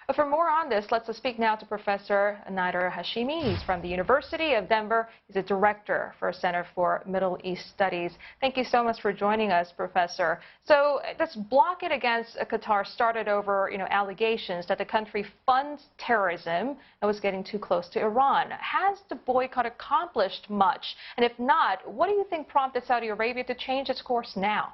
But for more on this, let's speak now to Professor Nader Hashemi. He's from the University of Denver. He's a director for Center for Middle East Studies. Thank you so much for joining us, Professor. So this blockade against Qatar started over, allegations that the country funds terrorism and was getting too close to Iran. Has the boycott accomplished much? And if not, what do you think prompted Saudi Arabia to change its course now?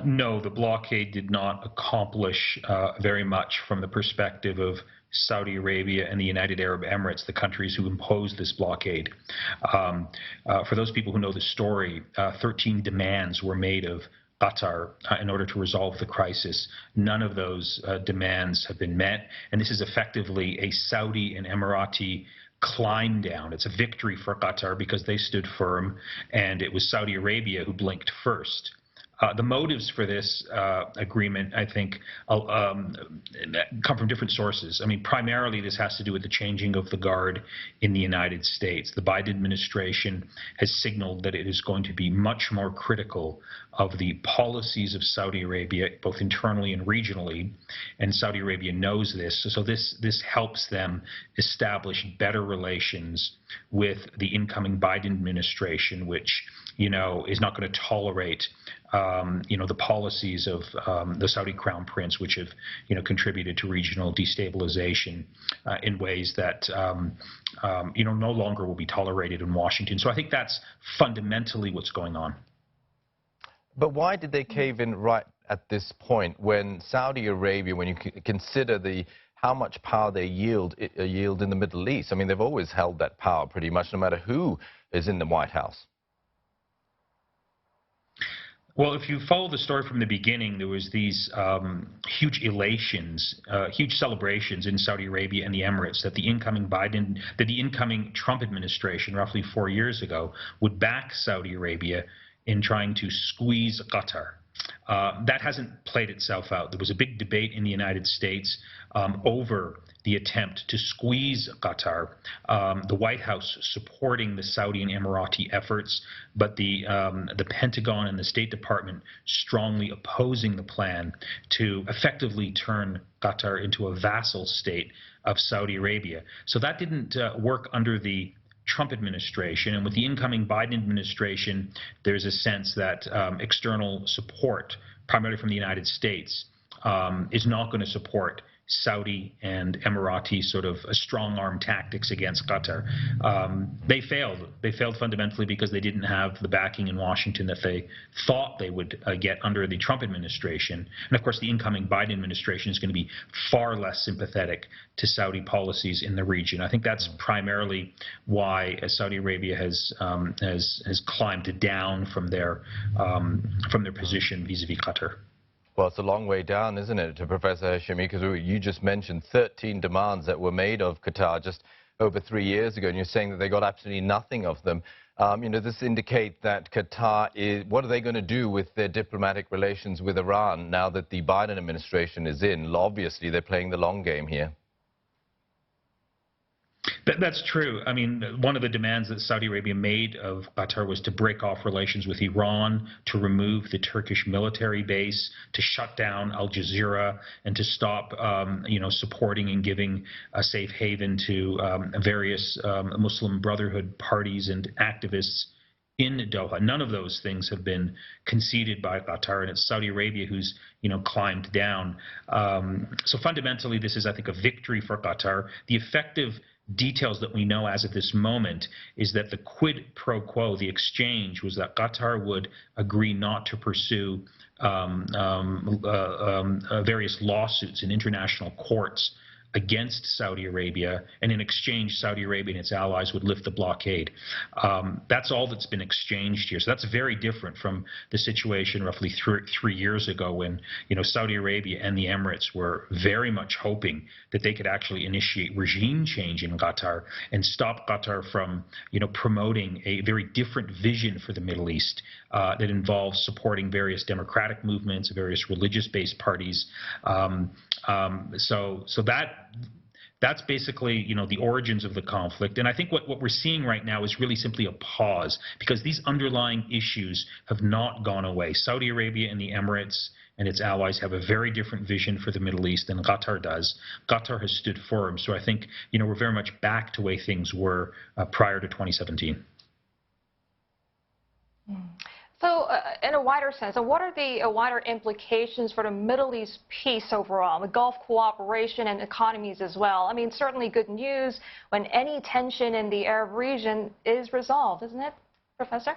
No, the blockade did not accomplish very much from the perspective of Saudi Arabia and the United Arab Emirates, the countries who imposed this blockade. For those people who know the story, 13 demands were made of Qatar in order to resolve the crisis. None of those demands have been met, and this is effectively a Saudi and Emirati climb down. It's a victory for Qatar because they stood firm, and it was Saudi Arabia who blinked first. The motives for this agreement, I think, come from different sources. I mean, primarily this has to do with the changing of the guard in the United States. The Biden administration has signaled that it is going to be much more critical of the policies of Saudi Arabia, both internally and regionally, and Saudi Arabia knows this. So this helps them establish better relations with the incoming Biden administration, which, is not going to tolerate the policies of the Saudi Crown Prince, which have, contributed to regional destabilization in ways that, no longer will be tolerated in Washington. So I think that's fundamentally what's going on. But why did they cave in right at this point when Saudi Arabia, when you consider how much power they yield in the Middle East? I mean, they've always held that power pretty much, no matter who is in the White House. Well, if you follow the story from the beginning, there was these huge elations, huge celebrations in Saudi Arabia and the Emirates that the incoming Trump administration, roughly 4 years ago, would back Saudi Arabia in trying to squeeze Qatar. That hasn't played itself out. There was a big debate in the United States over the attempt to squeeze Qatar, the White House supporting the Saudi and Emirati efforts, but the Pentagon and the State Department strongly opposing the plan to effectively turn Qatar into a vassal state of Saudi Arabia. So that didn't work under the Trump administration, and with the incoming Biden administration, there's a sense that external support, primarily from the United States, is not going to support Saudi and Emirati sort of strong-arm tactics against Qatar. They failed. They failed fundamentally because they didn't have the backing in Washington that they thought they would get under the Trump administration. And of course, the incoming Biden administration is going to be far less sympathetic to Saudi policies in the region. I think that's primarily why Saudi Arabia has climbed down from their position vis-a-vis Qatar. Well, it's a long way down, isn't it, to Professor Hashemi, because you just mentioned 13 demands that were made of Qatar just over 3 years ago, and you're saying that they got absolutely nothing of them. Does this indicate that Qatar what are they going to do with their diplomatic relations with Iran now that the Biden administration is in? Obviously, they're playing the long game here. That's true. I mean, one of the demands that Saudi Arabia made of Qatar was to break off relations with Iran, to remove the Turkish military base, to shut down Al Jazeera, and to stop, supporting and giving a safe haven to various Muslim Brotherhood parties and activists in Doha. None of those things have been conceded by Qatar, and it's Saudi Arabia who's, climbed down. So fundamentally, this is, I think, a victory for Qatar. The effective details that we know as of this moment is that the quid pro quo, the exchange, was that Qatar would agree not to pursue various lawsuits in international courts against Saudi Arabia, and in exchange, Saudi Arabia and its allies would lift the blockade. That's all that's been exchanged here. So that's very different from the situation roughly 3 years ago when, Saudi Arabia and the Emirates were very much hoping that they could actually initiate regime change in Qatar and stop Qatar from, promoting a very different vision for the Middle East that involves supporting various democratic movements, various religious-based parties. So that's basically, the origins of the conflict. And I think what we're seeing right now is really simply a pause, because these underlying issues have not gone away. Saudi Arabia and the Emirates and its allies have a very different vision for the Middle East than Qatar does. Qatar has stood firm, so I think we're very much back to the way things were prior to 2017. So, in a wider sense, what are the wider implications for the Middle East peace overall, the Gulf cooperation and economies as well? I mean, certainly good news when any tension in the Arab region is resolved, isn't it, Professor?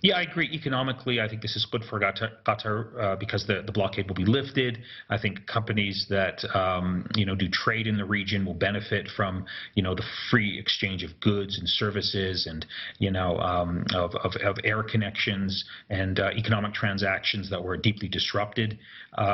Yeah, I agree. Economically, I think this is good for Qatar because the blockade will be lifted. I think companies that do trade in the region will benefit from the free exchange of goods and services and of air connections and economic transactions that were deeply disrupted.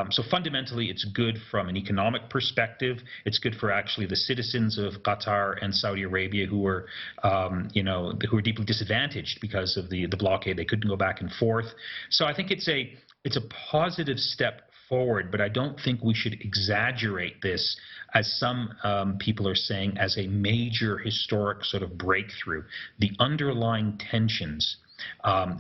So fundamentally, it's good from an economic perspective. It's good for actually the citizens of Qatar and Saudi Arabia who were deeply disadvantaged because of the blockade. They couldn't go back and forth. So I think it's a positive step forward, but I don't think we should exaggerate this, as some people are saying, as a major historic sort of breakthrough. The underlying tensions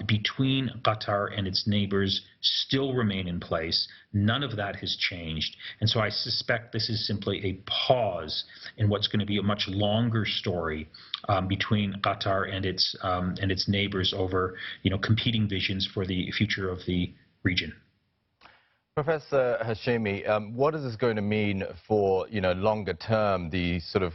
between Qatar and its neighbors still remain in place. None of that has changed. And so I suspect this is simply a pause in what's going to be a much longer story between Qatar and its neighbors over competing visions for the future of the region. Professor Hashemi, what is this going to mean for longer term, the sort of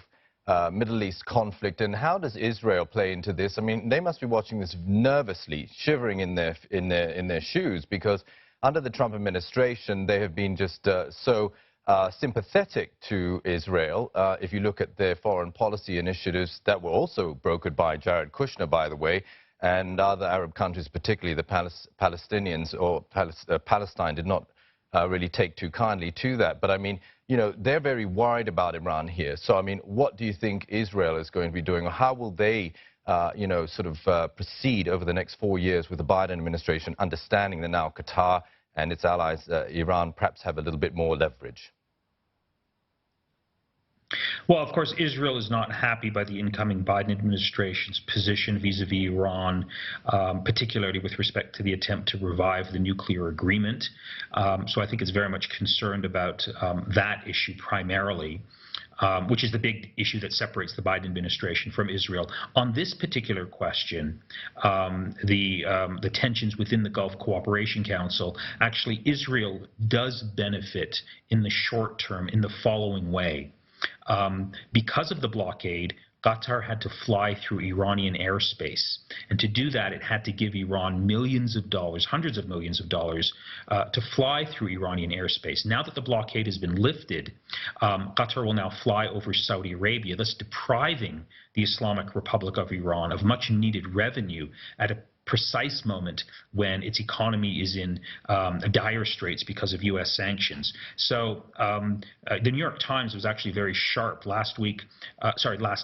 Middle East conflict, and how does Israel play into this? I mean, they must be watching this nervously, shivering in their shoes, because under the Trump administration, they have been just so sympathetic to Israel. If you look at their foreign policy initiatives that were also brokered by Jared Kushner, by the way, and other Arab countries, particularly the Palestinians or Palestine, did not really take too kindly to that. But I mean, they're very worried about Iran here. So I mean, what do you think Israel is going to be doing, or how will they, proceed over the next 4 years with the Biden administration, understanding that now Qatar and its allies, Iran, perhaps have a little bit more leverage? Well, of course, Israel is not happy by the incoming Biden administration's position vis-a-vis Iran, particularly with respect to the attempt to revive the nuclear agreement. So I think it's very much concerned about that issue primarily, which is the big issue that separates the Biden administration from Israel. On this particular question, the tensions within the Gulf Cooperation Council, actually Israel does benefit in the short term in the following way. Because of the blockade, Qatar had to fly through Iranian airspace. And to do that, it had to give Iran millions of dollars, hundreds of millions of dollars, to fly through Iranian airspace. Now that the blockade has been lifted, Qatar will now fly over Saudi Arabia, thus depriving the Islamic Republic of Iran of much needed revenue at a precise moment when its economy is in dire straits because of U.S. sanctions. So the New York Times was actually very sharp last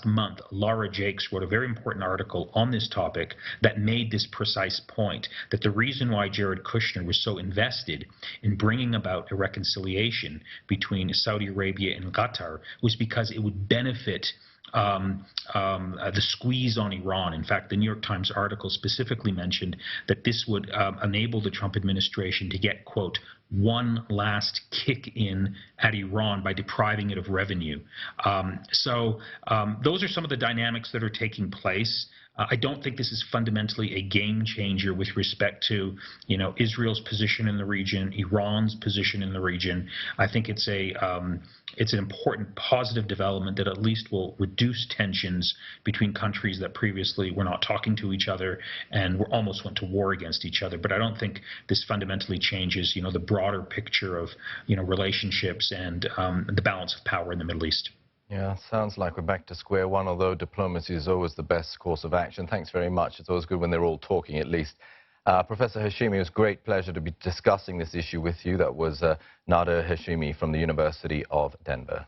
month. Laura Jakes wrote a very important article on this topic that made this precise point, that the reason why Jared Kushner was so invested in bringing about a reconciliation between Saudi Arabia and Qatar was because it would benefit the squeeze on Iran. In fact, the New York Times article specifically mentioned that this would enable the Trump administration to get, quote, one last kick in at Iran by depriving it of revenue. So those are some of the dynamics that are taking place. I don't think this is fundamentally a game changer with respect to, Israel's position in the region, Iran's position in the region. I think it's an important positive development that at least will reduce tensions between countries that previously were not talking to each other and almost went to war against each other. But I don't think this fundamentally changes, the broader picture of, relationships and the balance of power in the Middle East. Yeah, sounds like we're back to square one, although diplomacy is always the best course of action. Thanks very much. It's always good when they're all talking, at least. Professor Hashemi, it was a great pleasure to be discussing this issue with you. That was Nader Hashemi from the University of Denver.